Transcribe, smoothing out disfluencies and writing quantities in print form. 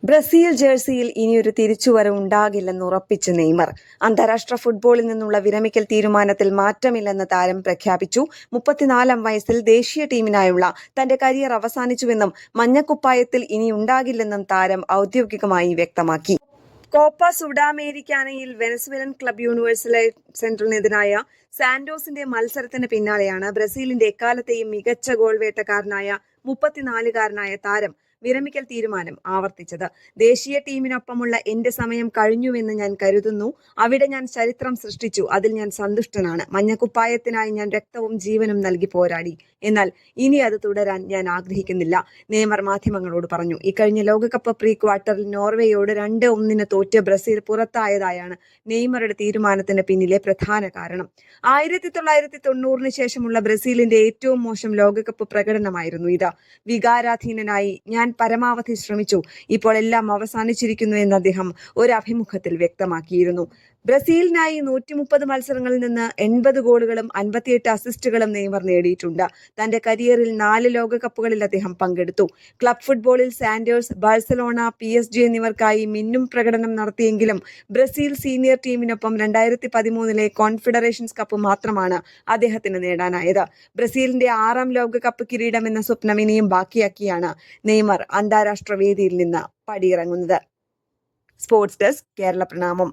Brazil ജേഴ്സിയിൽ ഇനിയൊരു തിരിച്ചുവരവ് ഉണ്ടാകില്ലെന്ന് ഉറപ്പിച്ച് നെയ്മർ. അന്താരാഷ്ട്ര ഫുട്ബോളിൽ നിന്നുള്ള വിരമിക്കൽ തീരുമാനത്തിൽ മാറ്റമില്ലെന്ന് താരം പ്രഖ്യാപിച്ചു. 34-ാം വയസ്സിൽ ദേശീയ ടീമിനായുള്ള തന്റെ കരിയർ അവസാനിച്ചുവെന്നും മഞ്ഞക്കുപ്പായത്തിൽ ഇനി ഉണ്ടാകില്ലെന്നും താരം ഔദ്യോഗികമായി വ്യക്തമാക്കി. കോപ്പ സുഡാമേരിക്കാനയിൽ വെനസ്വേലൻ ക്ലബ് യൂണിവേഴ്സൽ സെൻട്രലിനെതിരായ സാന്റോസിന്റെ മത്സരത്തിന് പിന്നാലെയാണ് ബ്രസീലിന്റെ എക്കാലത്തെയും മികച്ച ഗോൾ വേട്ടക്കാരനായ 34-കാരനായ താരം വിരമിക്കൽ തീരുമാനം ആവർത്തിച്ചത്. ദേശീയ ടീമിനൊപ്പമുള്ള എന്റെ സമയം കഴിഞ്ഞുവെന്ന് ഞാൻ കരുതുന്നു. അവിടെ ഞാൻ ചരിത്രം സൃഷ്ടിച്ചു. അതിൽ ഞാൻ സന്തുഷ്ടനാണ്. മഞ്ഞക്കുപ്പായത്തിനായി ഞാൻ രക്തവും ജീവനും നൽകി പോരാടി. എന്നാൽ ഇനി അത് തുടരാൻ ഞാൻ ആഗ്രഹിക്കുന്നില്ല, നെയ്മർ മാധ്യമങ്ങളോട് പറഞ്ഞു. ഇക്കഴിഞ്ഞ ലോകകപ്പ് പ്രീ ക്വാർട്ടറിൽ നോർവേയോട് 2-1 തോറ്റ് ബ്രസീൽ പുറത്തായതായാണ് നെയ്മറുടെ തീരുമാനത്തിന് പിന്നിലെ പ്രധാന കാരണം. 1990 ശേഷമുള്ള ബ്രസീലിന്റെ ഏറ്റവും മോശം ലോകകപ്പ് പ്രകടനമായിരുന്നു ഇത്. വികാരാധീനനായി ഞാൻ പരമാവധി ശ്രമിച്ചു. ഇപ്പോൾ എല്ലാം അവസാനിച്ചിരിക്കുന്നു എന്ന് അദ്ദേഹം ഒരു അഭിമുഖത്തിൽ വ്യക്തമാക്കിയിരുന്നു. ബ്രസീലിനായി 130 മത്സരങ്ങളിൽ നിന്ന് 80 ഗോളുകളും 58 അസിസ്റ്റുകളും നെയ്മർ നേടിയിട്ടുണ്ട്. തന്റെ കരിയറിൽ 4 ലോകകപ്പുകളിൽ അദ്ദേഹം പങ്കെടുത്തു. ക്ലബ് ഫുട്ബോളിൽ സാന്റോസ്, ബാഴ്സലോണ, PSG എന്നിവർക്കായി മിന്നും പ്രകടനം നടത്തിയെങ്കിലും ബ്രസീൽ സീനിയർ ടീമിനൊപ്പം 2013 കോൺഫെഡറേഷൻസ് കപ്പ് മാത്രമാണ് അദ്ദേഹത്തിന് നേടാനായത്. ബ്രസീലിന്റെ 6ാം ലോകകപ്പ് കിരീടം എന്ന സ്വപ്നം ഇനിയും ബാക്കിയാക്കിയാണ് നെയ്മർ അന്താരാഷ്ട്ര വേദിയിൽ നിന്ന് പടിയിറങ്ങുന്നത്. സ്പോർട്സ് ഡെസ്ക്, കേരള പ്രണാമം.